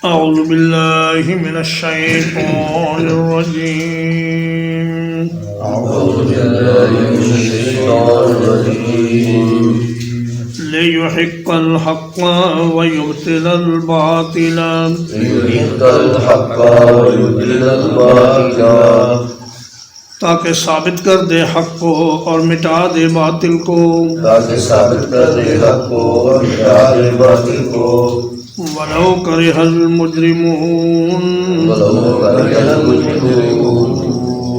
أعوذ بالله من الشيطان الرجيم. أعوذ بالله من الشيطان الرجيم. ليحق الحق ويبطل الباطل. ليحق الحق ويبطل الباطل. تاکہ ثابت کر دے حق کو اور مٹا دے باطل کو. تاکہ ثابت کر دے حق کو اور مٹا دے باطل کو. وَلَوْ كَرِهَ الْمُجْرِمُونَ. وَلَوْ كَرِهَ الْمُجْرِمُونَ.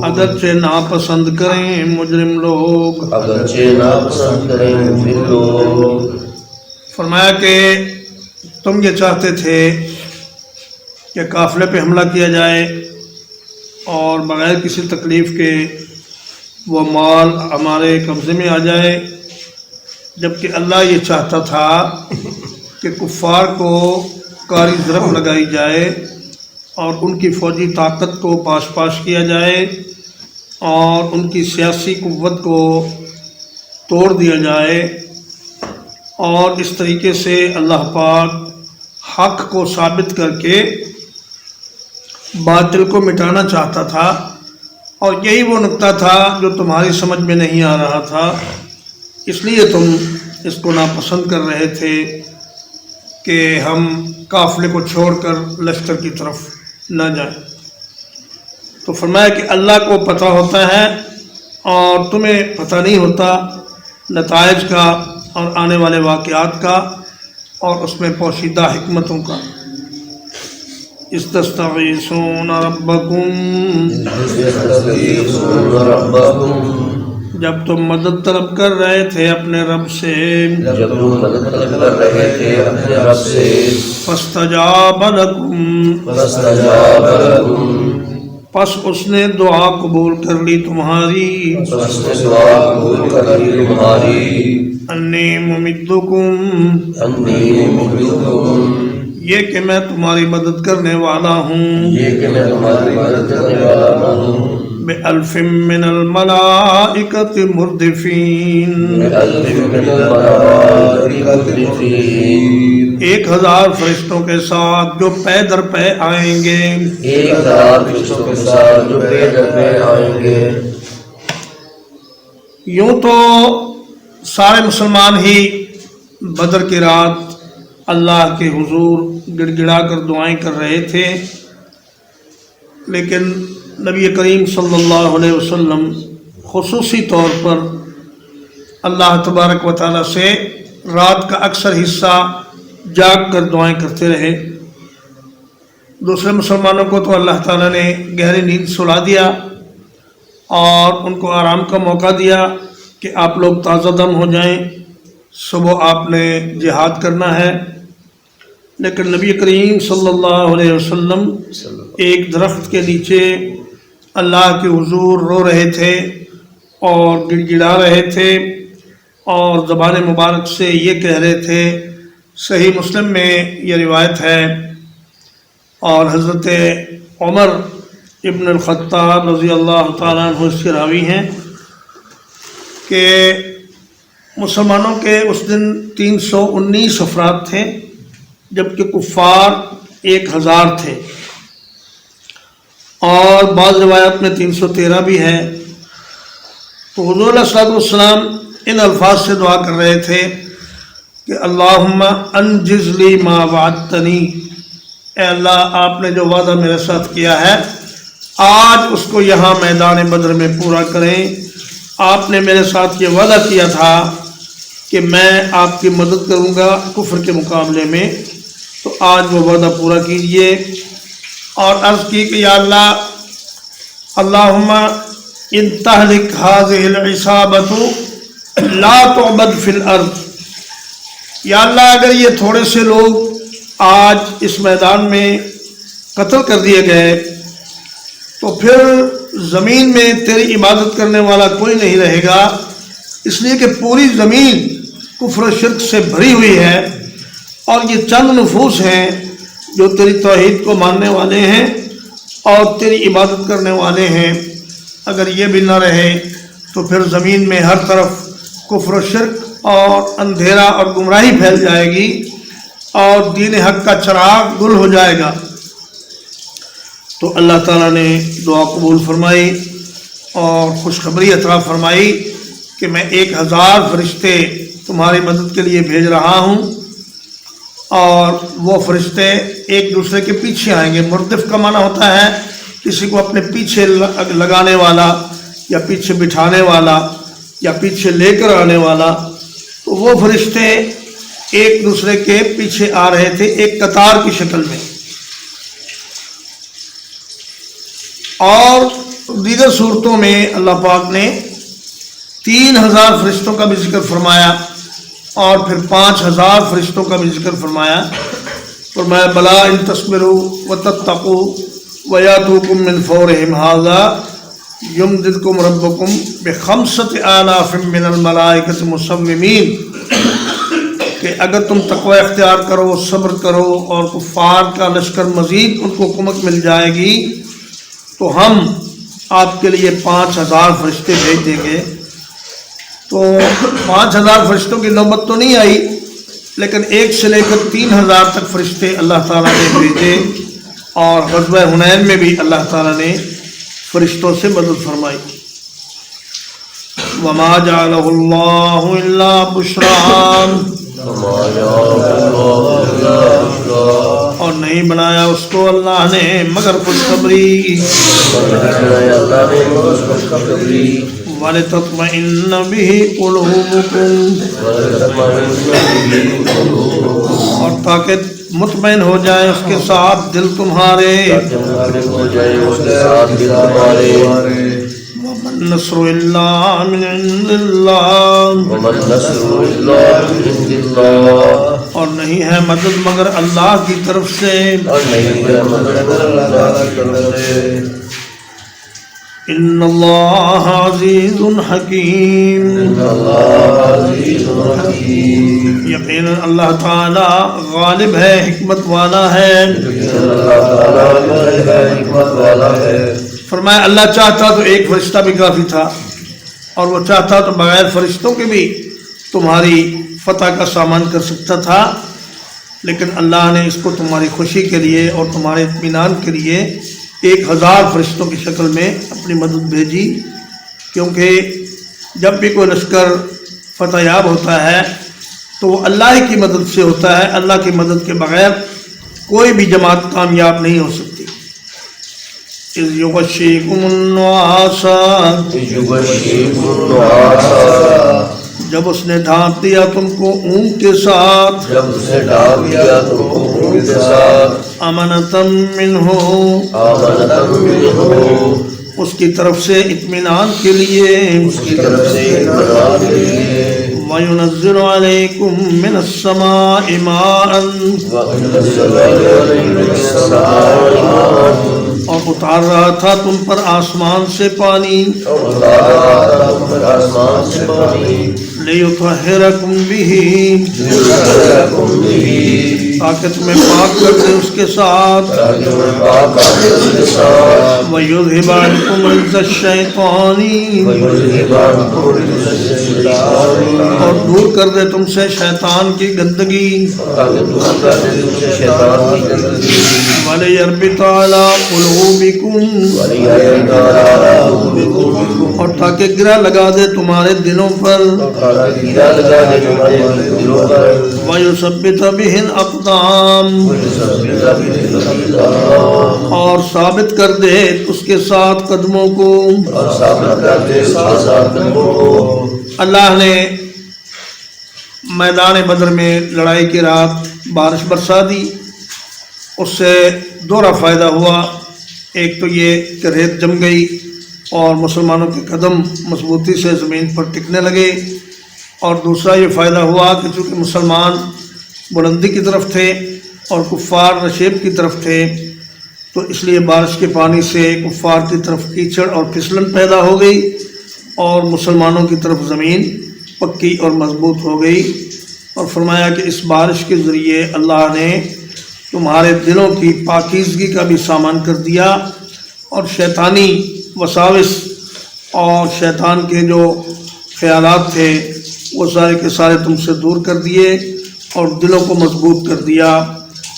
اگرچہ ناپسند کریں مجرم لوگ. اگرچہ ناپسند کریں مجرم لوگ. فرمایا کہ تم یہ چاہتے تھے کہ قافلے پہ حملہ کیا جائے اور بغیر کسی تکلیف کے وہ مال ہمارے قبضے میں آ جائے، جبکہ اللہ یہ چاہتا تھا کہ کفار کو کاری ضرب لگائی جائے اور ان کی فوجی طاقت کو پاش پاش کیا جائے اور ان کی سیاسی قوت کو توڑ دیا جائے، اور اس طریقے سے اللہ پاک حق کو ثابت کر کے باطل کو مٹانا چاہتا تھا. اور یہی وہ نقطہ تھا جو تمہاری سمجھ میں نہیں آ رہا تھا، اس لیے تم اس کو ناپسند کر رہے تھے کہ ہم قافلے کو چھوڑ کر لشکر کی طرف نہ جائیں. تو فرمایا کہ اللہ کو پتہ ہوتا ہے اور تمہیں پتہ نہیں ہوتا نتائج کا اور آنے والے واقعات کا اور اس میں پوشیدہ حکمتوں کا. استستغیثون ربکم. استغیثون ربکم. جب تم مدد طلب کر رہے تھے اپنے رب سے. جب تم مدد طلب کر رہے تھے اپنے رب سے. فاستجاب لکم. فاستجاب لکم. پس اس نے دعا قبول کر لی تمہاری. پس اس نے دعا قبول کر لی تمہاری. انی ممدکم. انی ممدکم. یہ کہ میں تمہاری مدد کرنے والا ہوں. یہ کہ میں تمہاری مدد کرنے والا ہوں. بِأَلْفٍ مِّنَ الْمَلَائِكَةِ مُرْدِفِينَ. بِأَلْفٍ مِّنَ الْمَلَائِكَةِ مُرْدِفِينَ. 1000 فرشتوں کے ساتھ جو پے در پے آئیں گے. 1000 فرشتوں کے ساتھ جو پے در پے آئیں گے. یوں تو سارے مسلمان ہی بدر کی رات اللہ کے حضور گڑ گڑا کر دعائیں کر رہے تھے، لیکن نبی کریم صلی اللہ علیہ وسلم خصوصی طور پر اللہ تبارک و تعالیٰ سے رات کا اکثر حصہ جاگ کر دعائیں کرتے رہے. دوسرے مسلمانوں کو تو اللہ تعالیٰ نے گہری نیند سلا دیا اور ان کو آرام کا موقع دیا کہ آپ لوگ تازہ دم ہو جائیں، صبح آپ نے جہاد کرنا ہے. لیکن نبی کریم صلی اللہ علیہ وسلم ایک درخت کے نیچے اللہ کے حضور رو رہے تھے اور گڑ گڑا رہے تھے اور زبان مبارک سے یہ کہہ رہے تھے. صحیح مسلم میں یہ روایت ہے اور حضرت عمر ابن الخطاب رضی اللہ تعالیٰ عنہ اس کے راوی ہیں کہ مسلمانوں کے اس دن 319 افراد تھے جبکہ کفار 1000 تھے، اور بعض روایات میں 313 بھی ہے. تو حضور علیہ الصلوۃ والسلام ان الفاظ سے دعا کر رہے تھے کہ اللہم انجز لی ما وعدتنی. اے اللہ آپ نے جو وعدہ میرے ساتھ کیا ہے آج اس کو یہاں میدان بدر میں پورا کریں. آپ نے میرے ساتھ یہ وعدہ کیا تھا کہ میں آپ کی مدد کروں گا کفر کے مقابلے میں، تو آج وہ وعدہ پورا کیجئے. اور عرض کی کہ یا اللہ اللہم ان تہلک هذه العصابۃ لا تعبد فی الارض. یا اللہ اگر یہ تھوڑے سے لوگ آج اس میدان میں قتل کر دیے گئے تو پھر زمین میں تیری عبادت کرنے والا کوئی نہیں رہے گا، اس لیے کہ پوری زمین کفر و شرک سے بھری ہوئی ہے اور یہ چند نفوس ہیں جو تیری توحید کو ماننے والے ہیں اور تیری عبادت کرنے والے ہیں. اگر یہ بھی نہ رہے تو پھر زمین میں ہر طرف کفر و شرک اور اندھیرا اور گمراہی پھیل جائے گی. اور دین حق کا چراغ گل ہو جائے گا۔ تو اللہ تعالیٰ نے دعا قبول فرمائی اور خوشخبری عطا فرمائی کہ میں 1000 فرشتے تمہاری مدد کے لیے بھیج رہا ہوں، اور وہ فرشتے ایک دوسرے کے پیچھے آئیں گے۔ مردف کا معنی ہوتا ہے کسی کو اپنے پیچھے لگانے والا، یا پیچھے بٹھانے والا، یا پیچھے لے کر آنے والا۔ تو وہ فرشتے ایک دوسرے کے پیچھے آ رہے تھے ایک قطار کی شکل میں۔ اور دیگر صورتوں میں اللہ پاک نے 3000 فرشتوں کا بھی ذکر فرمایا، اور پھر 5000 فرشتوں کا بھی ذکر فرمایا۔ فرمایا بلا ان تصبروا وتتقوا ویاتوکم من فورہم ھذا یمددکم ربکم بخمسۃ آلاف من الملائکۃ مسومین، کہ اگر تم تقوی اختیار کرو، صبر کرو، اور کفار کا لشکر مزید ان کو قوت مل جائے گی، تو ہم آپ کے لیے 5000 فرشتے بھیج دیں گے۔ تو 5000 فرشتوں کی نوبت تو نہیں آئی، لیکن 1 سے لے کر 3000 تک فرشتے اللہ تعالیٰ نے بھیجے، اور غزوہ حنین میں بھی اللہ تعالیٰ نے فرشتوں سے مدد فرمائی۔ وما جعلہ اللہ الا بشرا، اور نہیں بنایا اس کو اللہ نے مگر خوشخبری۔ وَلِتَطْمَئِنَّ بِهِ قُلُوبُكُمْ، اور تاکہ مطمئن ہو جائے اس کے ساتھ دل تمہارے۔ النصر الا من عند اللہ، اور نہیں ہے مدد مگر اللہ کی طرف سے۔ ان اللہ عزیز حکیم، یقینا اللہ تعالی غالب ہے، حکمت والا ہے۔ فرمایا اللہ چاہتا تو ایک فرشتہ بھی کافی تھا، اور وہ چاہتا تو بغیر فرشتوں کے بھی تمہاری فتح کا سامان کر سکتا تھا، لیکن اللہ نے اس کو تمہاری خوشی کے لیے اور تمہارے اطمینان کے لیے 1000 فرشتوں کی شکل میں اپنی مدد بھیجی، کیونکہ جب بھی کوئی لشکر فتح یاب ہوتا ہے تو وہ اللہ کی مدد سے ہوتا ہے، اللہ کی مدد کے بغیر کوئی بھی جماعت کامیاب نہیں ہو سکتی۔ اذ یغشیکم النعاس، جب اس نے ڈھانپ دیا تم کو اونگ کے ساتھ، امنتم منہ، اس کی طرف سے اطمینان کے لیے، وَيُنَزِّلُ عَلَيْكُم مِّنَ السَّمَاءِ مَاءً، اور اتار رہا تھا تم پر آسمان سے پانی، لِيُطَهِّرَكُم بِهِ، تاکہ تمہیں پاک کر دے اس کے ساتھ، وَيُذْهِبَ عَنكُمْ رِجْزَ الشَّيْطَانِ، اور دور کر دے تم سے شیطان کی گندگی، وَلِيَرْبِطَ عَلَىٰ قُلُوبِكُمْ، اور تاکہ گرہ لگا دے تمہارے دلوں پر، وَيُثَبِّتَ بِهِ الْأَقْدَامَ، اور ثابت کر دے اس کے ساتھ قدموں کو۔ اللہ نے میدان بدر میں لڑائی کی رات بارش برسا دی، اس سے دوہرا فائدہ ہوا۔ ایک تو یہ کہ ریت جم گئی اور مسلمانوں کے قدم مضبوطی سے زمین پر ٹکنے لگے، اور دوسرا یہ فائدہ ہوا کہ چونکہ مسلمان بلندی کی طرف تھے اور کفار نشیب کی طرف تھے، تو اس لیے بارش کے پانی سے کفار کی طرف کیچڑ اور پھسلن پیدا ہو گئی، اور مسلمانوں کی طرف زمین پکی اور مضبوط ہو گئی۔ اور فرمایا کہ اس بارش کے ذریعے اللہ نے تمہارے دلوں کی پاکیزگی کا بھی سامان کر دیا، اور شیطانی وساوس اور شیطان کے جو خیالات تھے وہ سارے کے سارے تم سے دور کر دیے، اور دلوں کو مضبوط کر دیا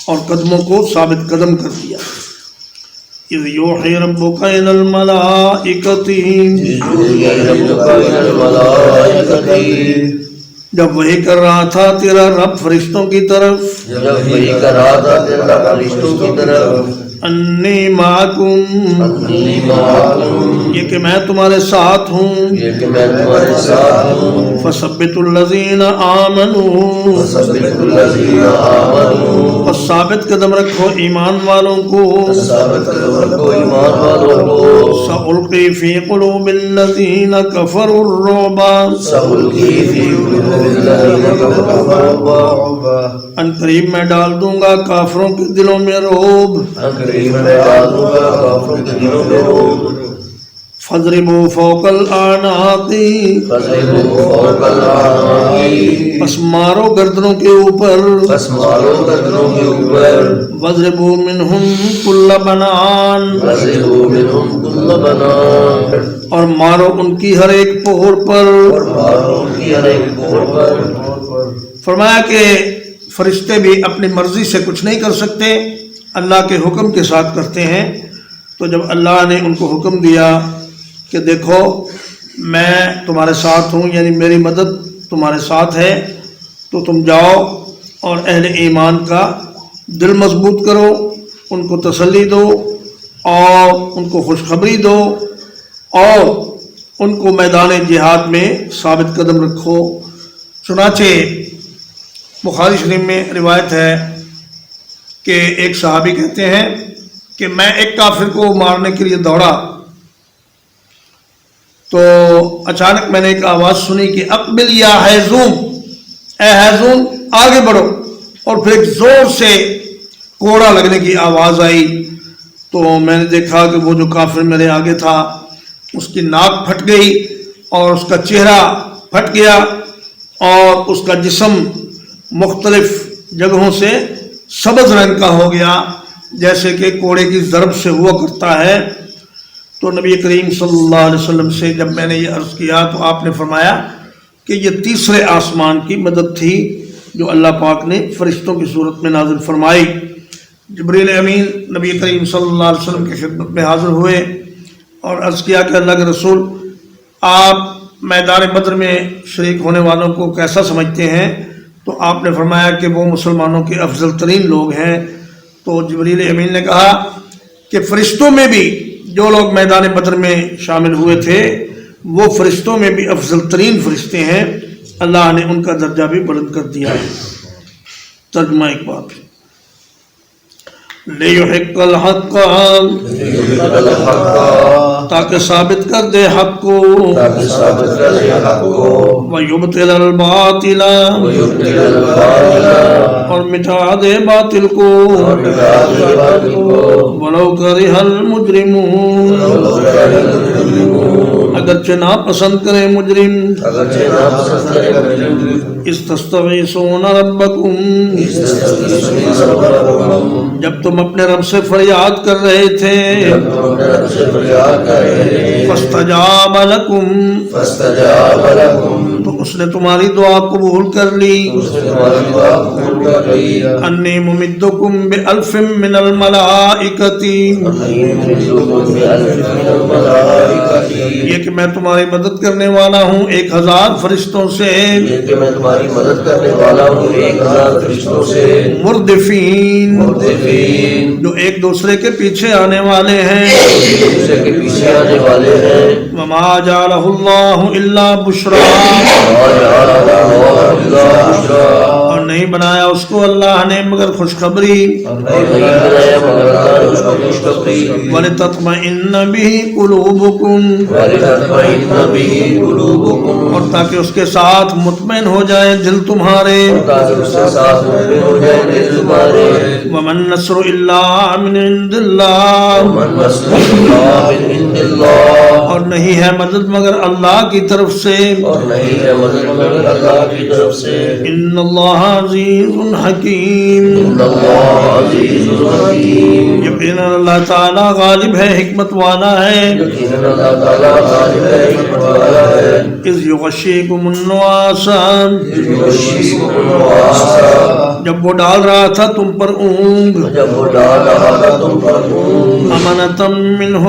اور قدموں کو ثابت قدم کر دیا۔ اذ یوحی ربک الی الملائکۃ، جب وحی کر رہا تھا تیرا رب فرشتوں کی طرف، جب وہی کر رہا تھا تیرا فرشتوں کی طرف، انی معکم، انی معکم، یہ کہ میں تمہارے ساتھ ہوں، یہ کہ میں تمہارے ساتھ ہوں، فثبتوا الذین آمنوا، وثبت الذین آمنوا، اور ثابت قدم رکھو ایمان والوں کو، ثابت قدم رکھو ایمان والوں کو، سألقی فی قلوب الذین کفروا الرعب، سألقی فی قلوب الذین کفروا الرعب، ان قریب میں ڈال دوں گا کافروں کے دلوں میں رعب، قریب میں ڈال دوں گا کافروں کے دلوں میں رعب، فاضربوا فوق الاعناق، فضربوا فوق الاعناق، پس مارو گردنوں کے اوپر، بس مارو گردنوں کے اوپر، واضربوا منہم کل بنان، فضربوا منہم کل بنان، اور مارو ان کی ہر ایک پور پر۔ اور مارو ان کی ہر ایک پور پر۔ فرمایا کہ فرشتے بھی اپنی مرضی سے کچھ نہیں کر سکتے، اللہ کے حکم کے ساتھ کرتے ہیں۔ تو جب اللہ نے ان کو حکم دیا کہ دیکھو میں تمہارے ساتھ ہوں، یعنی میری مدد تمہارے ساتھ ہے، تو تم جاؤ اور اہل ایمان کا دل مضبوط کرو، ان کو تسلی دو اور ان کو خوشخبری دو اور ان کو میدان جہاد میں ثابت قدم رکھو۔ چنانچہ بخاری شریف میں روایت ہے کہ ایک صحابی کہتے ہیں کہ میں ایک کافر کو مارنے کے لیے دوڑا تو اچانک میں نے ایک آواز سنی کہ اقبل یا حیزوم، اے حیزوم آگے بڑھو، اور پھر ایک زور سے کوڑا لگنے کی آواز آئی تو میں نے دیکھا کہ وہ جو کافر میرے آگے تھا اس کی ناک پھٹ گئی اور اس کا چہرہ پھٹ گیا اور اس کا جسم مختلف جگہوں سے سبز رنگ کا ہو گیا جیسے کہ کوڑے کی ضرب سے ہوا کرتا ہے۔ تو نبی کریم صلی اللہ علیہ وسلم سے جب میں نے یہ عرض کیا تو آپ نے فرمایا کہ یہ تیسرے آسمان کی مدد تھی جو اللہ پاک نے فرشتوں کی صورت میں نازل فرمائی۔ جبریل امین نبی کریم صلی اللہ علیہ وسلم کی خدمت میں حاضر ہوئے اور عرض کیا کہ اللہ کے رسول آپ میدان بدر میں شریک ہونے والوں کو کیسا سمجھتے ہیں؟ تو آپ نے فرمایا کہ وہ مسلمانوں کے افضل ترین لوگ ہیں۔ تو جبریل امین نے کہا کہ فرشتوں میں بھی جو لوگ میدان بدر میں شامل ہوئے تھے وہ فرشتوں میں بھی افضل ترین فرشتے ہیں، اللہ نے ان کا درجہ بھی بلند کر دیا ہے۔ ترجمہ ایک بات لِيُحِقَّ الْحَقَّ، تاکہ ثابت کر دے حق کو، وَيُبْطِلَ الْبَاطِلَ، اور مٹا دے باطل کو، وَلَوْ كَرِهَ الْمُجْرِمُونَ، اگرچہ ناپسند کرے مجرم۔ اِسْتَسْتَغِيثُونَ رَبَّكُمْ، جب تم اپنے رب سے فریاد کر رہے تھے، فَاسْتَجَابَ لَكُمْ، تو اس نے تمہاری دعا قبول کر لی۔ اَنِّي مُمِدُّكُمْ بِأَلْفٍ مِّنَ الْمَلَائِكَةِ، یہ کہ میں تمہاری مدد کرنے والا ہوں 1000 فرشتوں سے، مردفین، جو ایک دوسرے کے پیچھے آنے والے ہیں۔ وَمَا جَعَلَهُ اللَّهُ إِلَّا بُشْرَىٰ، اور نہیں بنایا اس کو اللہ نے مگر خوشخبری۔ وَلِتَطْمَئِنَّ بِهِ قُلُوبُكُمْ، اور تاکہ اس کے ساتھ مطمئن ہو جائے دل تمہارے۔ وَمَن نَّصْرُ إِلَّا مِنْ عِندِ اللَّهِ، اور نہیں ہے مدد مگر اللہ کی طرف سے۔ إِنَّ اللَّهَ عَزِيزٌ حَكِيمٌ، یہ بے یقیناً اللہ تعالیٰ غالب ہے، حکمت والا ہے. یقیناً اللہ تعالیٰ غالب ہے، حکمت والا ہے. اذ یغشیکم النعاس، یغشیکم النعاس، جب وہ ڈال رہا تھا تم پر اونگ، جب وہ ڈال رہا تھا تم پر اونگ، امنتم منہ،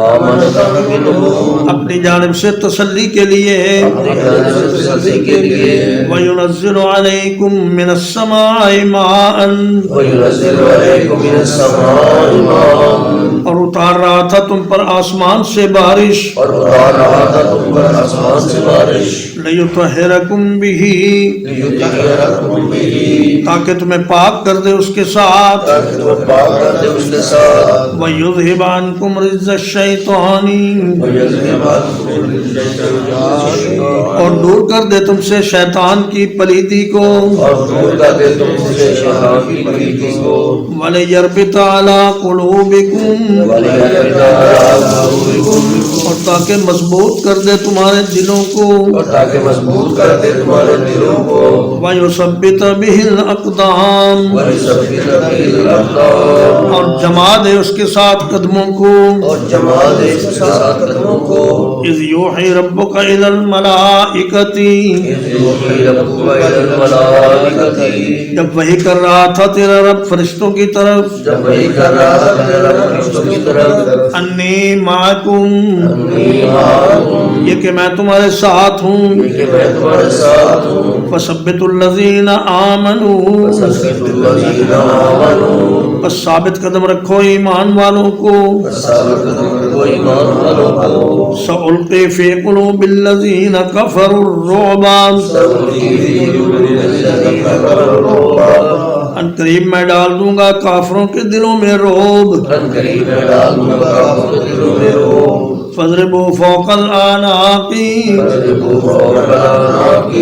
آمنتم منہ، اپنی جانب سے تسلی کے لیے، اپنی جانب سے تسلی کے لیے، وَيُنَزِّلُ عَلَيْكُم مِّنَ السَّمَاءِ مَاءً، وَيُنَزِّلُ عَلَيْكُم مِّنَ السَّمَاءِ مَاءً، اور اتار رہا تھا تم پر آسمان سے بارش، اور اتار رہا تھا تم پر آسمان سے بارش، لِيُطَہِّرَكُم بِهِ، لِيُطَہِّرَكُم بِهِ، تاکہ تمہیں پاک کر دے اس کے ساتھ، تاکہ تمہیں پاک کر دے اس کے ساتھ، وَيُذْهِبَ عَنكُمْ رِجْزَ الشَّيْطَانِ، وَيَذْهِبَ عَنكُمْ رِجْزَ الشَّيْطَانِ، اور دور کر دے تم سے شیطان کی پلیدی کو، اور دور کر دے تم سے شیطان کی پلیدی کو، وَلِيَرْبِطَ عَلَىٰ قُلُوبِكُمْ، وَلِيَرْبِطَ عَلَىٰ قُلُوبِكُمْ، اور تاکہ مضبوط کر دے تمہارے دلوں کو، اور تاکہ مضبوط کر دے تمہارے دلوں کو، وَيُثَبِّتَ بِهِ الْأَقْدَامَ، وَيُثَبِّتَ بِهِ الْأَقْدَامَ، اور جما دے اس کے ساتھ قدموں کو، اور جما دے اس کے ساتھ قدموں کو، اِذْ يُوحِي رَبُّكَ إِلَى الْمَلَائِكَةِ، اِذْ يُوحِي رَبُّكَ إِلَى الْمَلَائِكَةِ، جب وحی کر رہا تھا تیرا رب فرشتوں کی طرف، جب وہی کر رہا تھا تیرا فرشتوں کی طرف، انی معکم، انی معکم، یہ کہ میں تمہارے ساتھ ہوں، کہ میں تمہارے ساتھ ہوں، فثبتوا الذین آمنوا، فثبتوا الذین آمنوا، بس ثابت قدم رکھو ایمان والوں کو، ثابت قدم رکھو ایمان والوں کو، سألقی فی قلوب الذین کفروا الرعب، سألقی فی قلوب الذین کفروا الرعب، ان قریب میں ڈال دوں گا کافروں کے دلوں میں رعب، ان قریب میں ڈال دوں گا کافروں کے دلوں میں رعب، فَاضْرِبُوا فَوْقَ الْأَعْنَاقِ، فَاضْرِبُوا فَوْقَ الْأَعْنَاقِ،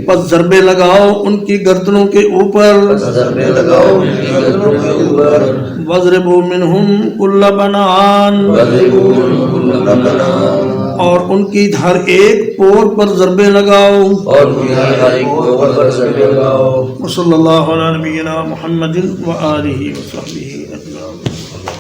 پس ضربے لگاؤ ان کی گردنوں کے اوپر، ضربے لگاؤ ان کی گردنوں کے اوپر، وَاضْرِبُوا مِنْهُمْ كُلَّ بَنَانٍ، وَاضْرِبُوا مِنْهُمْ كُلَّ بَنَانٍ، اور ان کی ہر ایک پور پر ضربے لگاؤ، اور ان کی ہر ایک پور پر ضربے لگاؤ۔ وصلی اللہ علی نبینا محمد وآلہ وصحبہ اجمعین۔